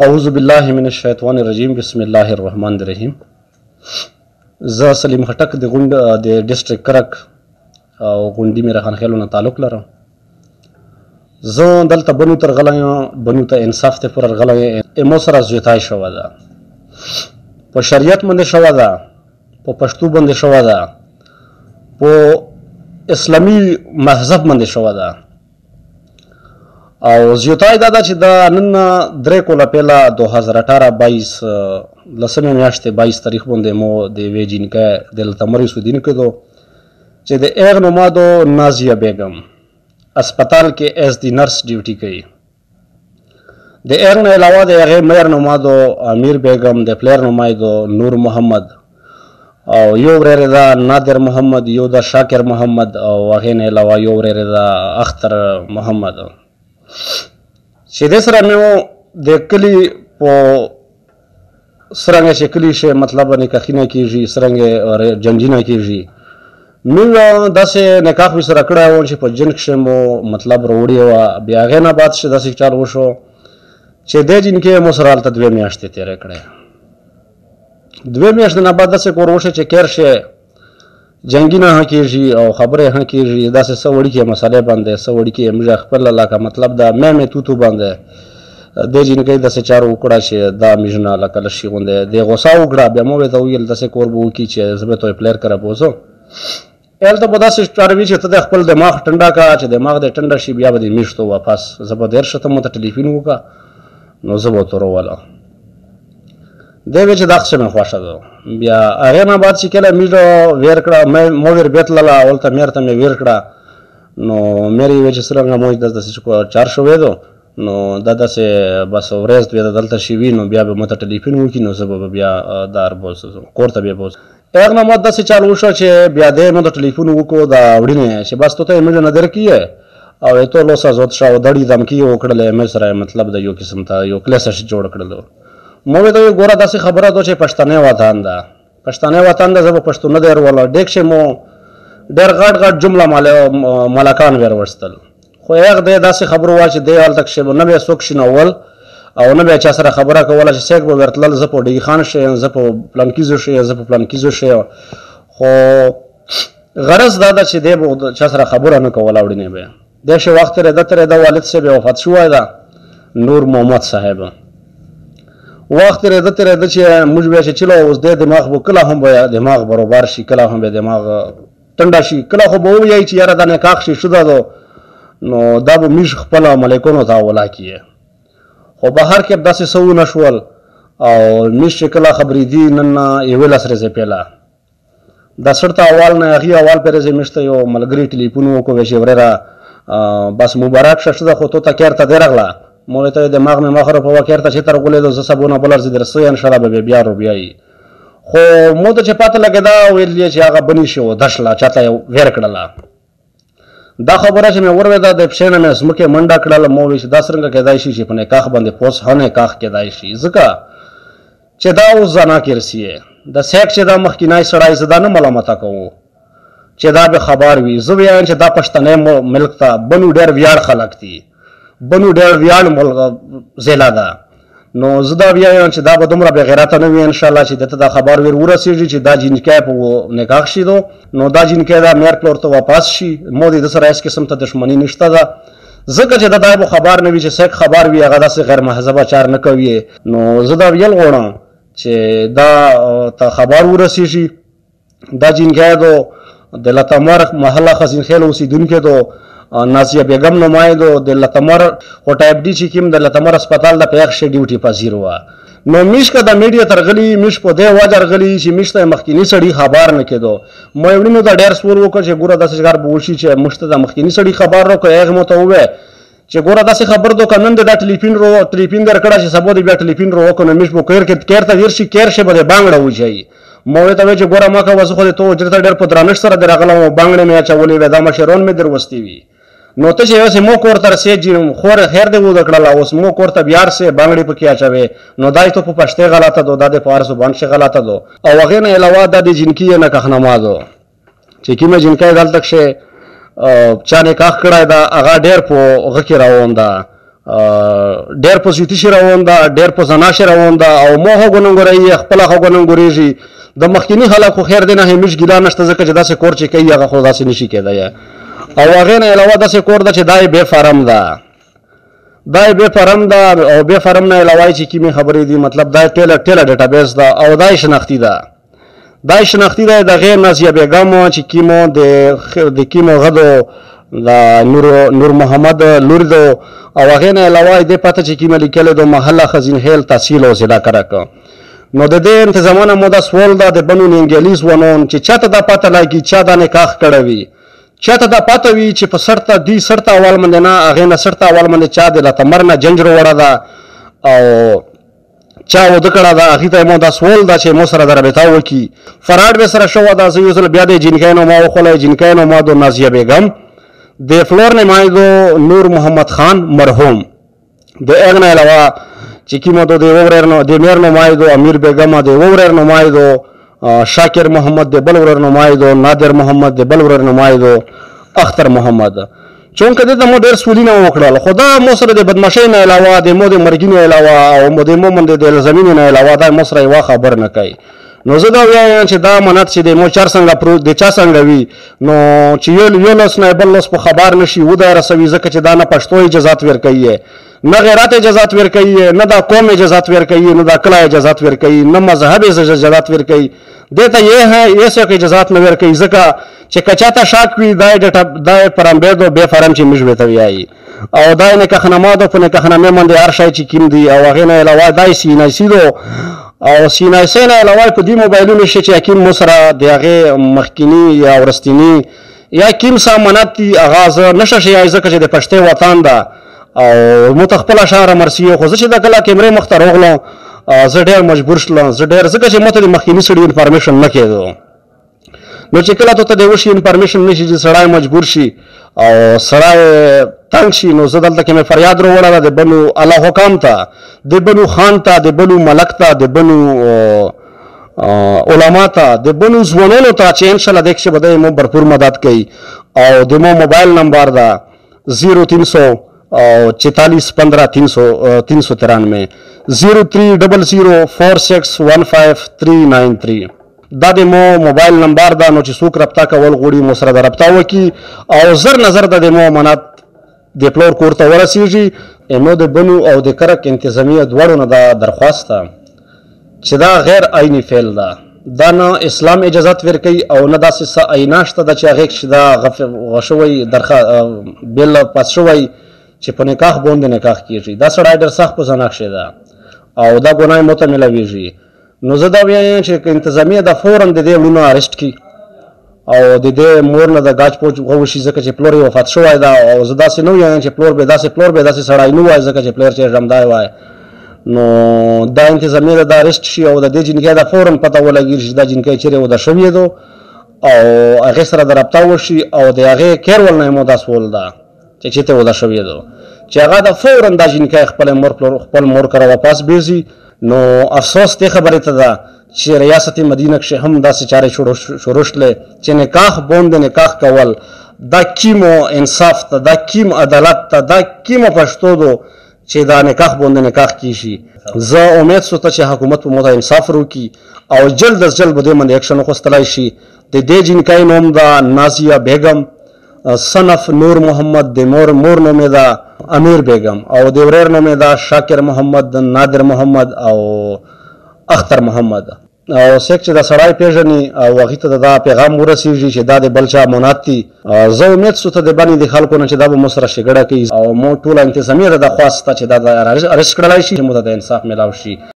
اعوذ بالله من الشیطان الرجیم بسم الله الرحمن الرحیم. زه سلیم خټک د ډسټریکټ کرک او غونډي میرا خان خیلو نه تعلق لرم. زه دلته بنو تر غلی بنو ته انصاف ته پر غلی امو سره زیاتای شوه ده، په شریعت باندې شوه ده، په پښتو باندې شوه ده، په اسلامي مذهب باندې شوه ده. او زیاتای دا ده چې دا نن درې کوله پیله 2018-22 لسمې میاشتې 22 تاریخ باندې مو د یوې جینکۍ دلته مریض ودین کېدو چې د هغې نوما دو نازیه بیګم اسپتال کې ایز دی نرس ډیوټي کوي. د هغې نه علاوه د هغې میر نوما دو امیر بیګم، د پلیر نوما دو نور محمد، او یو ورېرې ده نادر محمد، یو ده شاکر محمد، او هغې نه علاوه یو ورېرې ده اختر محمد. چې دې سره مې د کلي په څرنګه چې کلي شي مطلب نکاحونه کېږي، څرنګه جنجینه کېږي، موږ داسې نکاح مې سره کړی و چې په جن کښې مو مطلب راوړې وه. بیا هغې نه بعد چې داسې چال وشو چې دې جنکۍ مو سره هلته 2 میاشتې تېرې کړې. 2 میاشتې نه بعد داسې کور وشو چې کیر شي جنګینه هم کېږي او خبرې هم کېږي، داسې څه وړیکې مسالې باندې څه وړیکې موږ خپل لکه مطلب د مې توتو باندې دې جنکۍ داسې چارو وکړه چې دا موږ نه لکه لشي غوندې دې غوسه وکړه. بیا مو ورته وویل داسې کور به وکړي چې زه به ته پلیر کره بوځم. هلته به داسې چاره وي چې ته د خپل دماغ ټنډه کړه، چې دماغ دې ټنډه شي بیا به دې میشتو واپس زه به دېر شه ته مو ته ټلیفون وکړه نو زه به ورته وروله. دی وی چې دا قسم مې خوښه ده. بیا هغې نه بعد چې کله موږ ویر کړه مو ویر بیا تلله اولته میر ته مې ویر کړه نو میر یې وی چې څرنګه مو داسې چار شوی دو نو دا داسې بس ورځ دوی دلته شي وي نو بیا به مو ته ټلیفون وکړي نو زه به بیا دار بوځم کور ته بیا بوځم. هغې نه بعد داسې چال وشو چې بیا دی مو ته ټلیفون وکړو دا وړینې چې بس تو ته یې موږ نه درکړي او یې تو لوسه زود شه او دړي دمکي یې وکړلې مې سره مطلب د یو قسم ته یو کلیسه جوړ کړلو. مو ورته وویل ګوره داسې خبره ده چې پښتنی وطن ده، پښتنی وطن ده، زه به پښتو نه درولم. ډېر کښې مو ډېر غټ غټ جمله ملکان وروستل، خو هغه دی داسې خبرو وه چې دی هلته کښې نه به یې څوک شینول او نه به یې چا سره خبره کوله چې څوک به ورتلل زه په ډیګي خان شی یم، زه په پلانکیزو شی یم، زه په پلانکیزو شی یم. خو غرض دا ده چې دی به چا سره خبره نه کوله. وړینې به دې شی وخت تېرېده والد صاحب یې وفات شوی ده نور محمد صاحب. وخت تېرېده چې موږ بیا چې چلو اوس دی دماغ به کله هم به دماغ برابر شي، کله هم به دماغ ټنډه شي، کله خو به ووایي چې یاره دا نکاح شي شده ده نو دا به موږ خپله ملیکونو ته حواله کړي. خو بهر کې داسې څه ونه شول او موږ چې کله خبرېدي نن 11 ورځې پهله دا سړ ته اول نه هغې اول پرې زه موږ ته یو ملګري ټلیفون وکړو چې ورېره بس مبارک شه ښه ده خو تو ته کیر ته دې راغله. مو ورته ویل دماغ مې مخ په وکیر ته چې تر غولېدو زه سبونه بل ارزي درسه انشاءالله به بیا روبیایي. خو مو ته چې پته لګېده ویل یې چې هغه بني شي دشله چاته یې ویر کړله. دا خبره چې مې ورولېده د پښې نه مې ځمکې منډه کړله. مو ویل چې دا څرنګه کېدای شي چې په نکاح باندې پوس ها نکاح کېدای شي ځکه چې دا اوس زنا کیرسي د سیک چې دا مخکینی سړی زه دا نه ملامته کوو چې دا به خبر وي. زه وایم چې دا پښتنی ملک ته بنو ډېر ویاړ خلک دي، بنو ډېر ویاړ ضلع ده. نو زه دا وایم چې دا به دومره بې غیرته نه وي انشاءالله چې دته دا خبر ور ورسېږي چې دا جنکۍ په نکاح شي دو نو دا جنکۍ دا میر پلور ته واپس شي. مو د سره هېڅ قسم ته دښمني نشته ده ځکه چې دا به خبر نه وي چې څوک خبر وي هغه داسې غیر مهذبه چار نه کوي. نو زه دا ویل غواړم چې دا ته خبر ورسېږي دا جنکۍ دو د لتمر محله خزینخیل اوسېدونکې دو نازیه بیګم نمایندو د لتمر خو ټایپ ډي چې کوم د لتمر اسپتال د په یخ ډیوټي پذیر وه. نو موږ که د میډیا تر غلي موږ په دې وجه رغلي چې موږ ته مخکیني سړي خبر نه کېدو. ما یې وړینو ته ډېر سور وکړ چې ګوره داسې کار به وشي چې موږ ته د مخکیني سړي خبر راکړو. هغې مو ته وویل چې ګوره داسې خبر دو که نن د دا ټلیفون درکړه چې سبا د بیا ټلیفون را وکړو نو موږ به کیر ته ور شي کیر شي به د بانګړه وچایي. ما ورته وویل چې ګوره ما کوه زه خو د تو اجرې ته ډېر په درنښت سره دې راغلم او بانګړې مې اچولې وې دا مشران مې در وستې وي نو ته چې اوس مو کور ته رسېږي خور خیر دې وده کړله اوس مو کور ته بیار سې بانګړې پکې اچوې نو دا تو په پښتې غلطه دو دا د فارس باندې غلطه دو. او هغې نه علاوه دا د جنکۍ نکاحنما دو چې کومه جنکۍ دلته کښې چا نکاح کړی ده هغه ډېر په هغه کې روان ده ډېر په زیاتي شي روان ده، ډېر په زنا شي روان ده او مو هغو نن ګورئ خپله هغو نن ګورېږي. د مخکیني خلک خو خیر دی نه همیش ګیله نشته ځکه چې داسې کور چې کوي هغه خو داسې نشي کېدی او هغې نه علاوه داسې کور ده چې دا یې بې فارم ده، دا یې بې فارم ده او بې فارم نه علاوه چې کومې خبرې دي مطلب دا یې ټیله ډیټابیس ده او دا یې شناختي ده. دا یې شناختي ده د هغې نازیه بیګم چې کیمو د کیمو غدو د نور محمد لور ده او هغې نه علاوه دې پته چې کومه لیکلې ده محله خزینهیل تحصیل او ضلع کرک. نو د دې انتظامونه مو دا سوال ده د بنو انګلیس ونون چې چاته دا پته لګي چا دا نکاح کړی وي، چاته دا پته وي چې په سرته اول باندې نه هغې نه سرته اول باندې چا د لتمر نه جنجر وړه ده او چا واده کړه ده، هغې ته مو دا سوال ده چې مو سره د رابطه وکړي. فراډ به سره شوه ده. زه یو ځل بیا د جینکۍ نوما وښولی، جینکۍ نوما د نازیه بیګم، د فلور نمایندو نور محمد خان مرحوم، د هغې نه علاوه چې کومه د میر نمایندو امیر بیګم، د ورور نمایندو شاکر محمد، د بل ورور نمایندو نادر محمد، د بل ورور نمایندو اختر محمد. چونکه دلته مو ډېر سولونه وکړل خو دا مو سره د بدماشۍ نه علاوه د مو د مرګي نه علاوه او د مو من د الزامینې نه علاوه دا مو سره یوه خبر نه کوي. نو زه دا وایم چې دا منت چې د مو چار څنګه د چا څنګه وي نو چې یو لس نه بل لس په خبر نشي وده رسوي ځکه چې دا نه پښتو اجازات ورکوي، نه غیرت اجازات ورکوي، نه دا قوم اجازات ورکوي، نه دا کله اجازات ورکوي، نه مذهب اجازات ورکوي. دیتا یہ سو اجازات نه ورکوي ځکه چې که چاته شاک وي دا پرامبېدو بې فارم چې موږ ورته وایي او دا یې نکاحنامه ده. په نکاحنامې باندې هر شی چې کوم دي او هغې نه علاوه دا یې سینایسي ده او سینایسۍ نه علاوه په دې موبایلونو شي چې حکیم مو سره د هغې مخکیني یا وروستیني یا کوم څه امانت دي هغه زه نشه شی ځکه چې د پښتې وطن ده او مو ته خپله شهره مرسي خو زه چې دا کله کیمرې مخ ته راغلم زه ډېر مجبور شلم، زه ډېر ځکه چې ماته د مخکیني سړي انفارمیشن نه کېدو. نو چې کله ته د یو شي انفارمیشن نشي چې سړی مجبور شي او سړی تنګ شي نو زه دلته کې مې فریاد راوړی ده د بنو الله حکام ته، د بنو خان ته، د بنو ملک ته، د بنو علما ته، د بنو ځوانانو ته چې انشاءالله دې کښې به دی مو भरपूर مدد کوي. او د مو موبایل نمبر ده 0300 44 15 393 03004615 دا د مو موبایل نمبر ده. نو چې څوک رابطه کول غواړي مو سره د رابطه وکړي او زر نظر د مو امانت د پلور کور ته ورسیږي. نو د بنو او د کرک انتظامیه دواړو نه دا درخواست ده چې دا غیر عیني فعل ده، دا نه اسلام اجازت ورکوي او نه داسې څه عینه شته ده چې هغې کښې دا غشوی بیل پاس شوی چې په نکاح باندې نکاح کېږي. دا سړی ډېر سخت په زنا کښې ده او دا ګناه مو ته میلاویږي. نو زه دا وایم چې انتظامیه دا فوراً د دې وړونه اریسټ کړي او د دې مور نه د ګاج پوچ وشي ځکه چې پلور یې وفات شوی ده او زه داسې نه وایم چې پلور به داسې سړی نه وای ځکه چې پلور چې ژمدی وای. نو دا انتظامیه دا اریسټ شي او د دې جنکۍ دا فوراً پته ولګېږي چې دا جنکۍ چېرې وده شوې ده او هغې سره د رابطه وشي او د هغې کیرول نه یې مو دا سوال ده چې چېرته وده شوې ده چې هغه د فوراً دا جنکۍ خپل مور کره واپس بیځي. نو افسوس دې خبرې ته ده چې ریاست مدینه کښې هم داسې چارې شروع شلې چې نکاح باندې نکاح کول دا کیمو انصاف ته، دا کیم عدالت ته، دا کیمو پښتو ده چې دا نکاح باندې نکاح کېږي. زه امید سوته چې حکومت په موته انصاف وکړي او جلد از جلد به دې باندې اکشن وخیستلی شي. د دې جنکۍ نوم ده نازیه بیګم، صنف نور محمد، د مور نوم یې ده امیر بیګم او د ورور نوم یې ده شاکر محمد، نادر محمد او اختر محمد. او څوک چې دا سړی پېژني او هغې ته دا پیغام ورسېږي چې دا د بل چا امانت دي، زه امید سوته د باندې د خلکو نه چې دا به مو سره ښېګړه کوي او مو ټوله انتظامیه ته دا خواست ده چې دا اریسټ کړلی شي چې مو ته د انصاف میلاو شي.